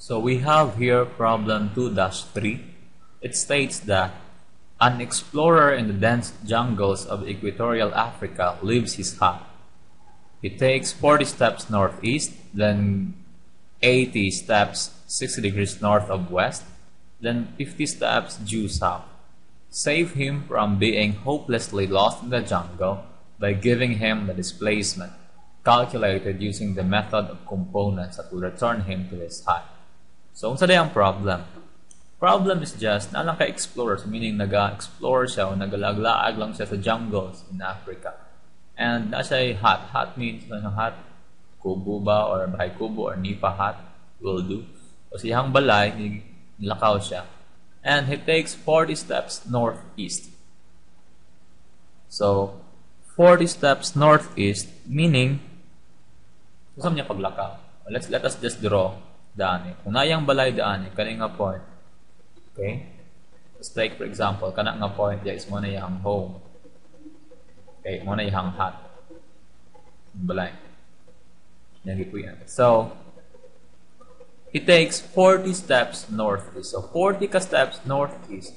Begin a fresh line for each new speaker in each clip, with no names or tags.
So we have here problem 2-3. It states that an explorer in the dense jungles of equatorial Africa leaves his hut. He takes 40 steps northeast, then 80 steps 60 degrees north of west, then 50 steps due south. Save him from being hopelessly lost in the jungle by giving him the displacement calculated using the method of components that will return him to his hut. So, unsa day ang problem? Problem is just, nalang ka explorers, meaning naga-explore siya o nagalaglaag lang siya sa jungles in Africa. And na siya hut. Hut means, hut, kubo ba, or bahay kubo, or nipa hut will do. O siyang balay, nilakaw siya. And he takes 40 steps northeast. So, 40 steps northeast, meaning, saan niya paglakaw? Let us just draw daan. Kung nayang balay daan, kani nga point. Okay? Let's take, for example, kana nga point, is mo na yung home. Okay, mo na yung hut. Balay. So, he takes 40 steps northeast. So, 40 ka steps northeast.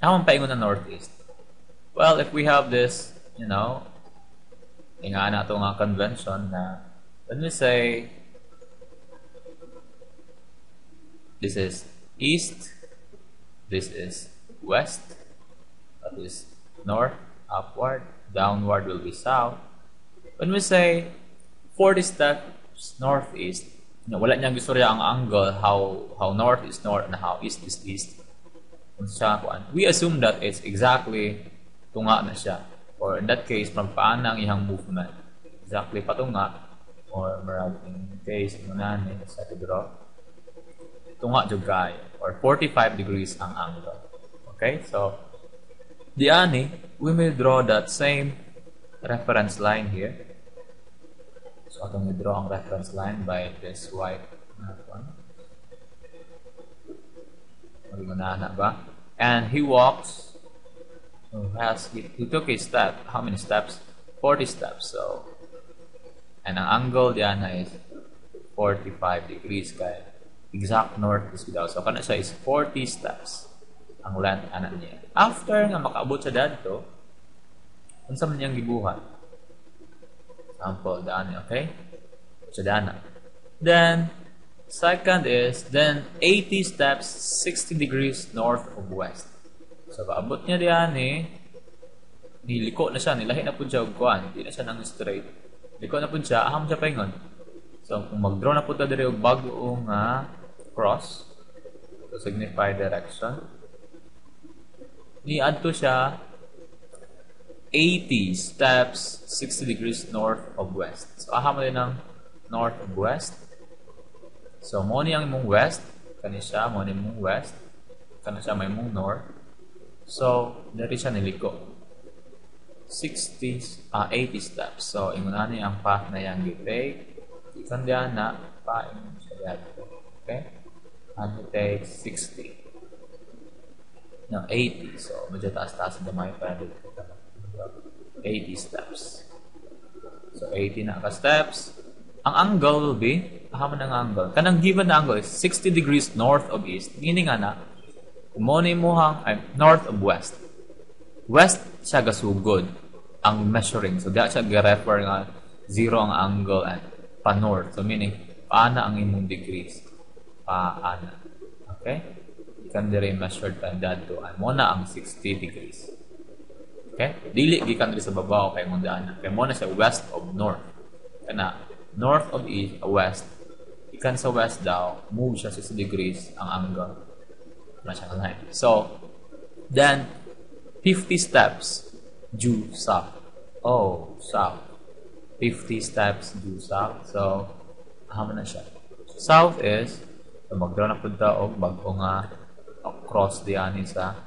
How man paingon na northeast? Well, if we have this, nga na ito nga convention na, when we say, this is east, this is west, that is north, upward, downward will be south. When we say 40 steps northeast, wala niyang istorya ang angle, how north is north and how east is east. We assume that it's exactly tunga na siya. Or in that case, paano ang ihang movement? Exactly patunga. Or maraming case, sa draw. Tunga jugay. Or 45 degrees ang angle. Okay? So, diani, we may draw that same reference line here. So, atong i-draw ang reference line by this white one. Magmanana ba? And he walks. He took a step. How many steps? 40 steps. So, and ang angle diyan is 45 degrees kaya exact north is daw. So, kana siya is 40 steps ang length anak niya. After nga makaabot sa dadto, unsa man niyang gibuhat? Sample daan, okay? Sa dana. Then, second is, then 80 steps 60 degrees north of west. So, paabot niya diyan niliko na siya, nilahi na po siya og kuan, hindi na siya nang straight. Liko na po siya, aham siya paingon. So, kung mag-draw na po ta diri og bag-o nga cross to signify direction, ni-add to siya 80 steps 60 degrees north of west. So, aham din ng north of west. So, mo ni ang imong west, kani siya, mo ni imong west, kani siya may imong north. So, dari siya niliko. 80 steps. So, ingunan niya ang path na yang gitake. Ikan diyan na, paingon siya dito. Okay? And it takes 60. No, 80. So, medyo taas-taas na may pwede. 80 steps. So, 80 na ka-steps. Ang angle will be, haman ang angle. Kanang given na angle is 60 degrees north of east. Meaning nga kumuni mo north of west. West siya gasugod ang measuring. So, diya siya ga-refer nga 0 ang angle at pa-north. So, meaning, paana ang imong degrees? Paana. Okay? Ikan dire measured pa dadto. Mo na ang 60 degrees. Okay? Dili, gikan dire sa babaw kay mong daan. Kaya mo na siya west of north. Kana, north of east, west. Ikan sa west daw, move siya 60 degrees ang angle. So, then 50 steps due south. Oh, south. 50 steps due south. So, haman na siya. South is, so mag-draw na punta o bago nga across diyan sa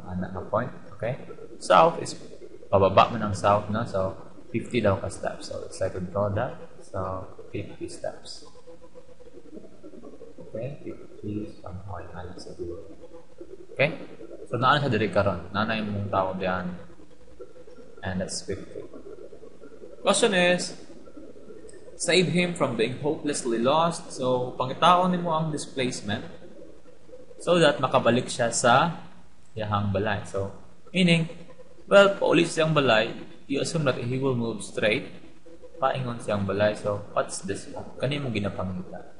anak na point. Okay? South is, pababa man ang south na. So, 50 daw ka steps. So, let's try to draw that. So, 50 steps. Okay? 50 somehow yung anak sa dulo. Okay? So, naan sa diri karon, nanay mong tao diyan. And that's 50. Question is, save him from being hopelessly lost. So, pangitaon nimo ang displacement so that makabalik siya sa iyahang balay. So, meaning, well, paulit siyang balay, you assume that he will move straight, paingon siyang balay. So, what's this one? Kani mo ginapangita.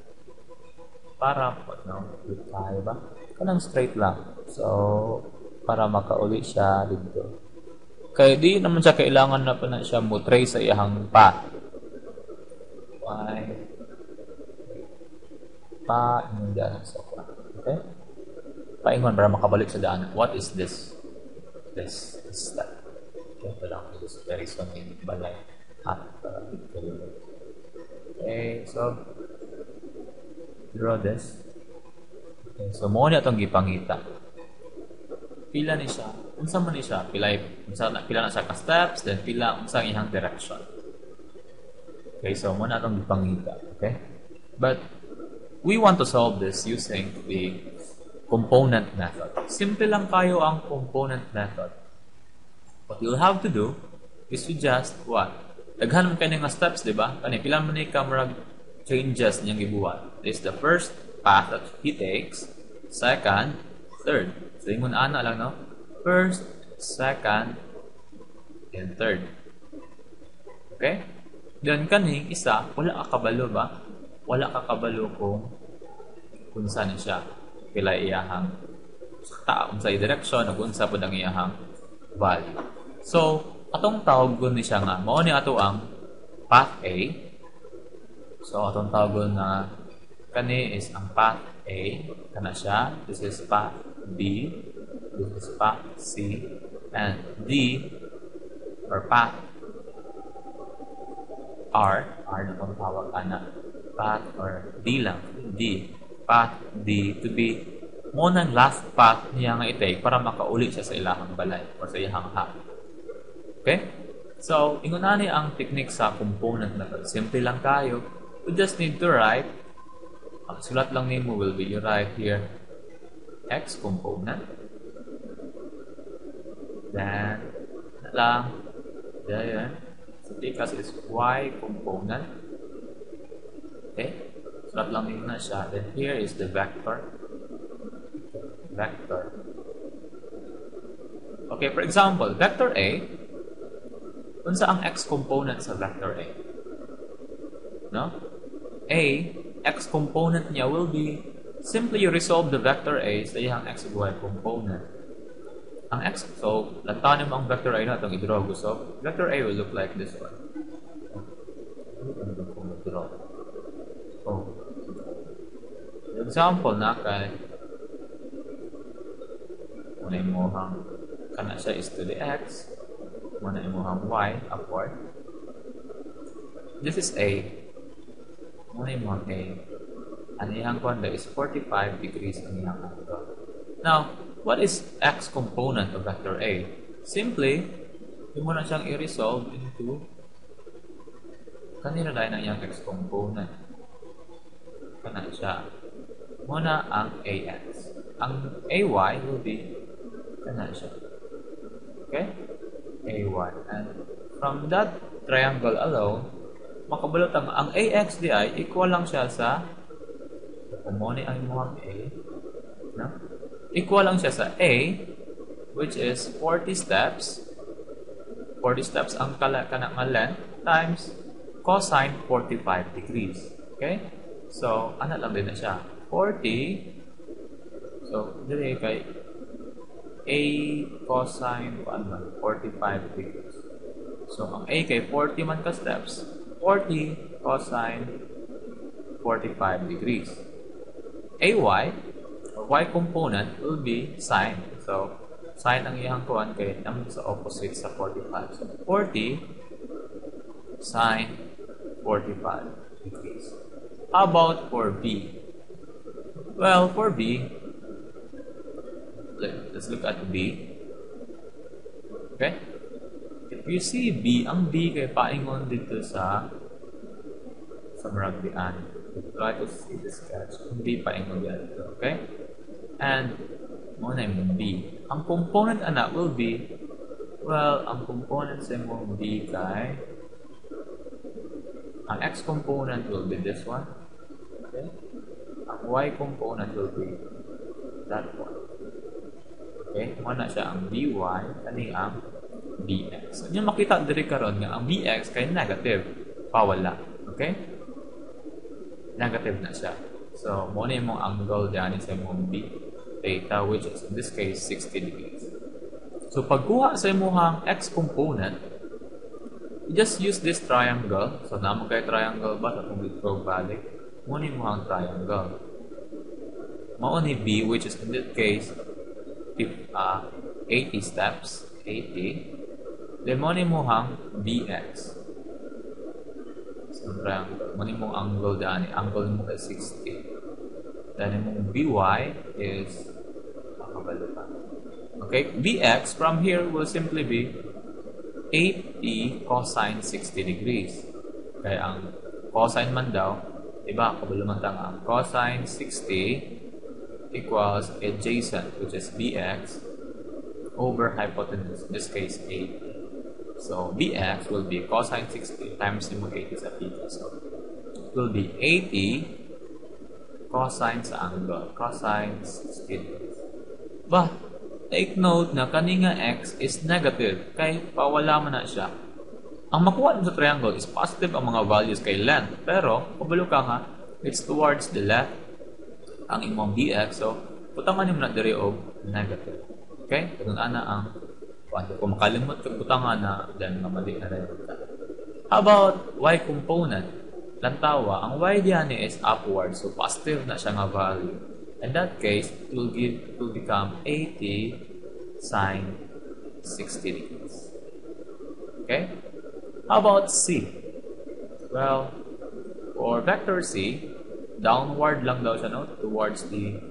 Para, tayo ba? Kanang straight lang. So, para makauli siya dito. Kaya di naman siya kailangan na pa na siya mo trace sa iyahang path. Why? Paingon dyan sa path. Okay? Paingon para makabalik sa daan. What is this? This is that. Okay, ito lang. This very soon in balay. Okay, so draw this. Okay, so mo na itong gipangita. Pila ni siya. Unsa man ni siya? Pila na siya ka steps, then pila unsa ang iyang direction. Okay, so mo na itong gipangita. Okay? But we want to solve this using the component method. Simple lang kayo ang component method. What you'll have to do is to just what? Daghan mo kayo nga steps, di ba? Kani, pila mo ni camera changes niyang gibuhat. This is the first path that he takes. Second, third. So, ingon ana lang, no? First, second, and third. Okay? Then, kaning isa, wala ka kabalo ba? Wala ka kabalo kung saan siya. Pila iyahang taon sa direction, kung-unsa po ang iyahang value. So, atong tawag ni siya nga, mao ni ato ang path A. So, atong tawag na kani is ang path A. Kana siya. This is path B. This is path C. And D, or path R. R na itong tawag na. Path or D lang. D. Path D to be mo ng last path niya nga itake para makauli siya sa ilahang balay or sa ilahang hap. Okay? So, ingunani ang technique sa component method. Simple lang kayo. We just need to write, ang sulat lang nimo will be, you write here, X component. Then, lang, there, so because is Y component. Okay? Sulat lang nimo na siya. Then here is the vector. Vector. Okay, for example, vector A, unsa ang X component sa vector A? No? A, X component niya will be, simply you resolve the vector A sa iyang X ug Y component. Ang X, so, lantanin mo ang vector A na itong i-draw gusto. Vector A will look like this one. Oh. Example na kay muna imuhang kana siya is to the X, muna imuhang Y upward. This is A. Muna imuhang A. Ang iyang konda is 45 degrees ang iyang angle. Now, what is X component of vector A? Simply, yung muna siyang i-resolve into kanina dahil ng iyang X component. Kana siya. Muna ang AX. Ang AY will be kana siya. Okay? AY. And from that triangle alone, makabalot ang AX di ay equal lang siya sa kumuni ang imuhang A. No? Equal lang siya sa A, which is 40 steps. 40 steps ang kanang length times cosine 45 degrees. Okay? So, ano lang din na siya? 40. So, dili kay A cosine 45 degrees. So, ang A kay 40 man ka steps. 40 cosine 45 degrees. AY, or Y component, will be sine. So, sine ang iyang kuhan kay naman sa opposite sa 45. So, 40 sine 45 degrees. How about for B? Well, for B, let's look at B. Okay? If you see B, ang B kay paingon dito sa maragdian. Try to see the sketch. Ang B paingon dito. Okay? And, muna yung B. Ang component anak will be, well, ang component sa mong B kay Ang x component will be this one. Okay? Ang y component will be that one. Okay? Muna siya ang by, kani ang bx. So, yung makita diri karon nga ang bx kay negative. Pawala. Okay? Negative na siya. So, muna yung mong angle dyan sa mong b theta, which is in this case 60 degrees. So, pagkuha sa imong x component, you just use this triangle. So, naman kay triangle ba? Kung dito balik, muna yung mong triangle. Mauni b, which is in this case 80 steps. 80. Then, muna yung mong bx. So, triangle. Muna yung mong angle dyan. Angle mo kay 60. Then, yung by is okay, bx from here will simply be 80 cosine 60 degrees. Kaya ang cosine man daw, diba, kabalumantang ang cosine 60 equals adjacent, which is bx, over hypotenuse, in this case 80. So, bx will be cosine 60 times yung 80 sa theta. So, it will be 80 cosine sa angle, cosine 60 degrees. But, take note na kaninga x is negative, kay pawala man na siya. Ang makuha sa triangle is positive ang mga values kay length, pero kabalo ka nga, it's towards the left ang imong bx, so putangan mo na diri og negative. Okay? Kung ana ang kung makalimot kung putangan na, then mali na rin. How about y component? Lantawa, ang y diyan is upward, so positive na siya nga value. In that case, it will become 80 sine 60 degrees. Okay? How about C? Well, for vector C, downward lang daw siya, no? Towards the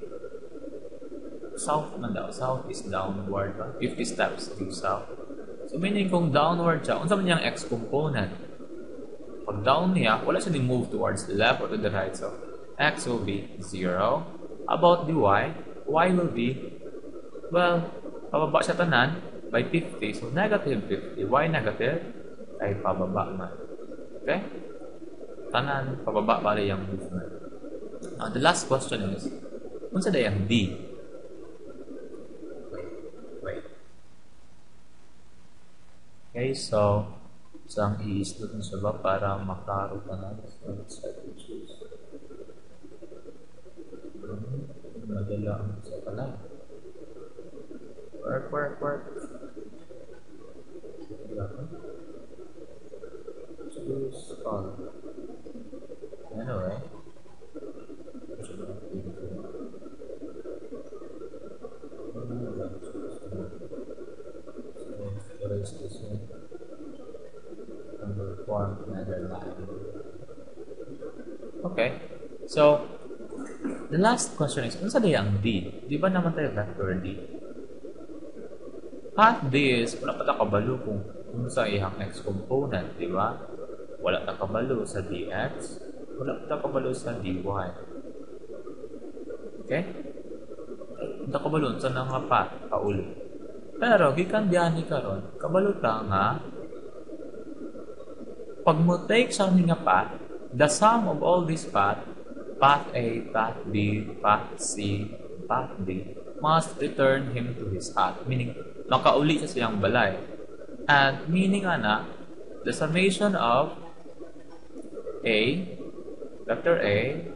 south man daw. South is downward ba? 50 steps to south. So, meaning kung downward siya, unsa man niyang x component? Pag down niya, wala siya move towards the left or to the right. So, x will be 0. About the y will be, well, pababa siya tanan by 50. So, negative 50. Y negative ay pababa man. Okay? Tanan, pababa pala yung movement. Now, the last question is, unsa day ang d? Wait. Okay, so, isang i-istot na siya ba para makaro ka na? So, let's try to choose. Madala ang isa pala. Work. Choose all. Anyway. Erase this one. Number 4, another line. Okay. So, the last question is, unsa day ang d? Di ba naman tayo vector d? Path d is, wala pa ta kabalo kung sa ihang x component, di ba? Wala ta kabalo sa dx, wala ta kabalo sa dy. Okay? Wala ta kabalo sa nga path, paulit. Pero, gikan diyan karon, kabalo ta nga, pag mo take sa nga path, the sum of all these path A, path B, path C, path D, must return him to his path. Meaning, makauli siya siyang balay. And meaning ana, the summation of A, vector A,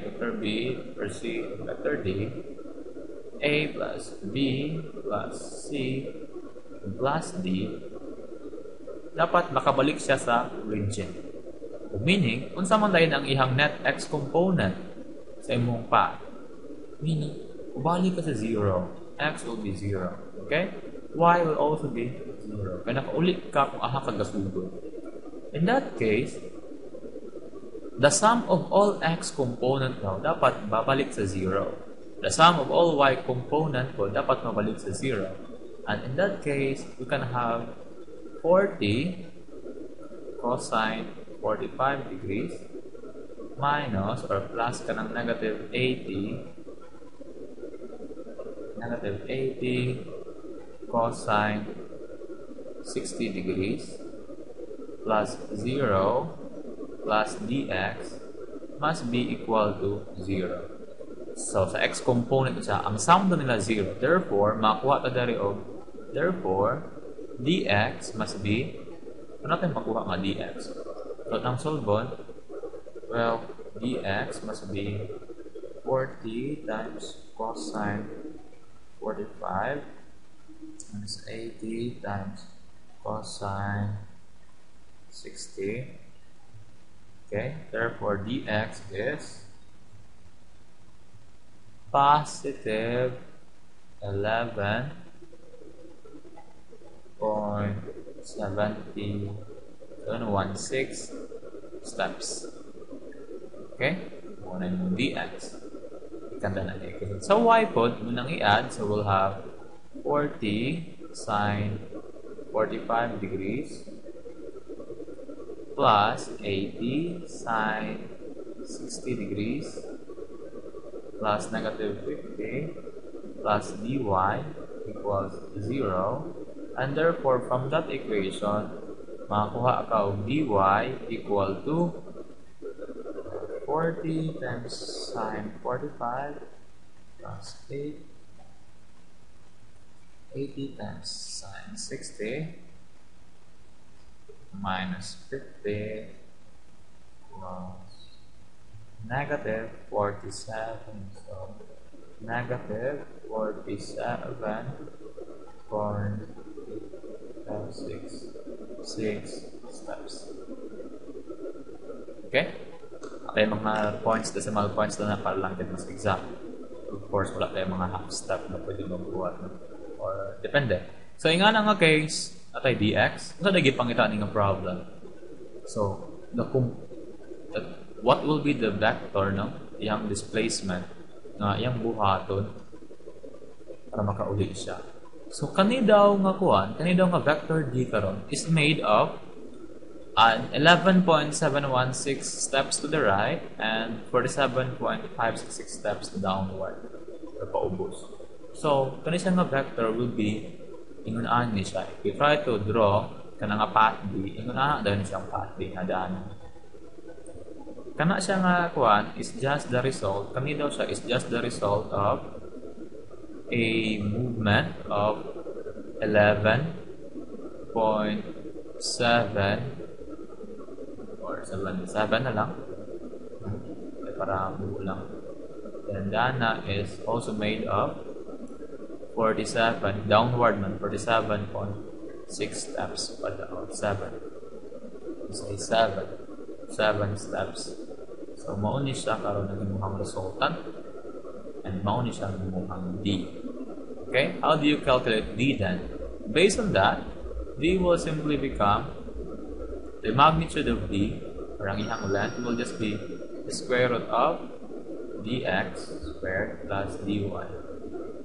vector B, vector C, vector D, A plus B plus C plus D, dapat makabalik siya sa origin. Meaning, unsa man lain ang ihang net x component sa imong path. Meaning, balik ka sa 0. X will be 0. Okay? Y will also be 0. Kaya nakaulit ka kung aha kagasugod. In that case, the sum of all x component daw dapat babalik sa 0. The sum of all y component ko dapat mabalik sa 0. And in that case, we can have 40 cosine 45 degrees minus or plus ka ng negative 80 cosine 60 degrees plus 0 plus dx must be equal to 0. So, sa x component siya, ang sum na nila 0. Therefore, makuha ta dari og therefore, dx must be, ano natin makuha nga dx? So, ang solvon, well, dx must be 40 times cosine 45 minus 80 times cosine 60. Okay, therefore dx is positive 11.1716 steps. Okay? Muna yung dx. Ikanda na equation. Sa y pod, munang i-add, so we'll have 40 sine 45 degrees plus 80 sine 60 degrees plus negative 50 plus dy equals 0. And therefore, from that equation, makakuha ka og dy equal to 40 times sine 45 plus 80 times sine 60 minus 50 plus negative 47. So, negative 47.66 steps. Okay? May mga points, decimal points na para lang din mas exact. Of course, wala tayong mga half step na pwede magbuhat. Or, depende. So, nga na nga case, atay dx, so naging pangita nga problem. So, what will be the vector no? Yang displacement na yang buhaton para makauli siya. So, kani daw nga vector d karon is made of an 11.716 steps to the right and 47.566 steps downward. Paubos. So, kani siya nga vector will be ingunaan ni siya. If we try to draw kana nga path B, ingunaan daw ni siyang path B nga daan. Kana siya nga is just the result. Kani daw siya is just the result of a movement of 11.7 or 7 na lang. Para buo lang. Then dana is also made of 47 downward man 47.6 steps pada 7. Say 7 steps. So mao ni siya karon naging muhang resultant and mao ni siya muhang D. Okay? How do you calculate D then? Based on that, D will simply become the magnitude of D, or ang ihang length will just be the square root of dx squared plus dy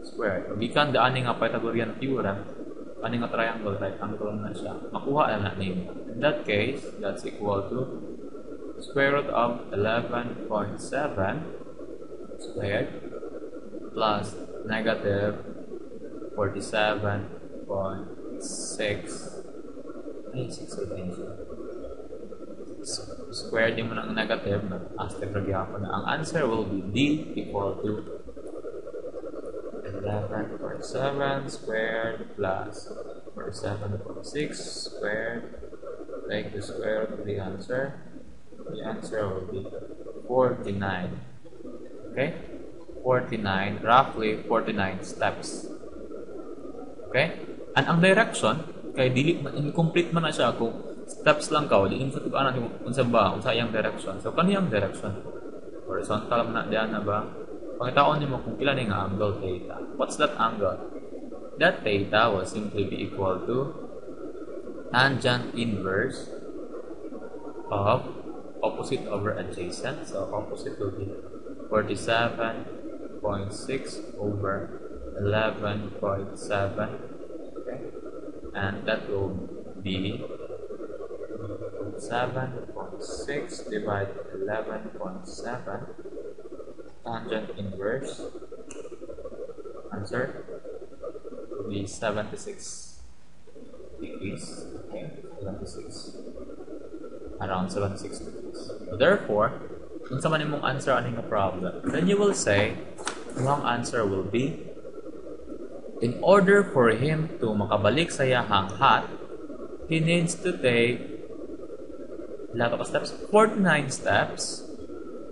squared. Gikan daan nga Pythagorean theorem, ani nga triangle, right angle na siya. Makuha na name. In that case, that's equal to square root of 11.7 squared plus negative 47.6 squared din mo ng negative na asterisk gyapon na ang answer will be D equal to 11.7 squared plus 47.6 squared. Take the square root of the answer. The answer will be 49. Okay? 49, roughly 49 steps. Okay? And ang direction, kay dili incomplete man na siya kung steps lang ka, di sa tugaan natin unsa yung direction. So, kaniyang direction? Horizontal man na diyan na ba? Pangitaon niyo mo kung ilan yung angle theta. What's that angle? That theta will simply be equal to tangent inverse of opposite over adjacent. So, opposite will be 47.6 over 11.7. Okay? And that will be 7.6 divided 11.7 tangent inverse. Answer will be 76 degrees. Okay, 76 around 76 degrees. So therefore, kung sa man imong answer aning nga problem, then you will say, wrong answer will be, in order for him to makabalik sa yahang hat, he needs to take lot of steps, 49 steps,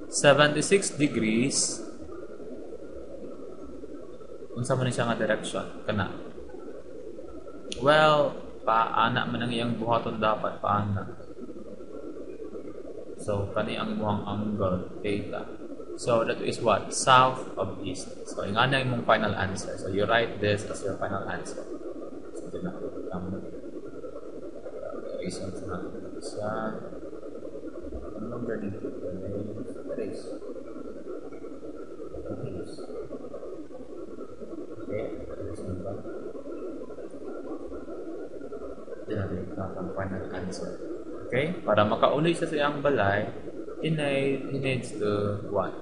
76 degrees, unsa man siya nga direction kana. Well, paana man ang iyang buhaton dapat paana. So kani ang imong angle theta. So that is what? South of east. So ingana imong final answer. So you write this as your final answer. So reason sa number dito erase. Okay, erase mo ba? Yan ang final answer. Okay? Para makauli siya sa iyang balay, he needs to what?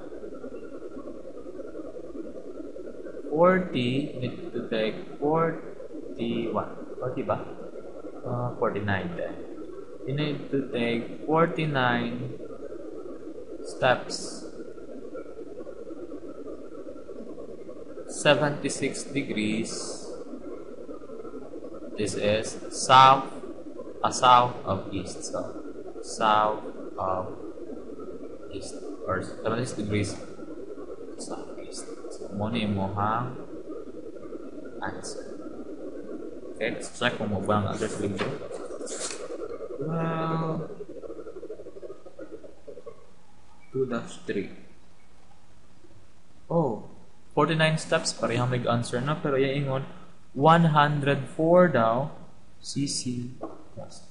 40, need to take 41. 40 ba? 49 then. You need to take 49 steps. 76 degrees. This is south of east. So, south of east. Or 76 degrees southeast. So, muna yung mohang answer. Okay, let's check kung mo ba ang answer sa libro. Well, 2-3. Oh, 49 steps parehang mag-answer na, pero yung ingon 104 daw cc plus.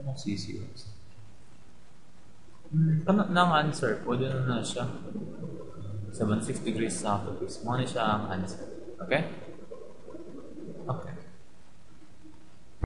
Ano cc plus? Kana na ang answer, pwede na siya. 76 degrees south of east. Muna siya ang answer. Okay?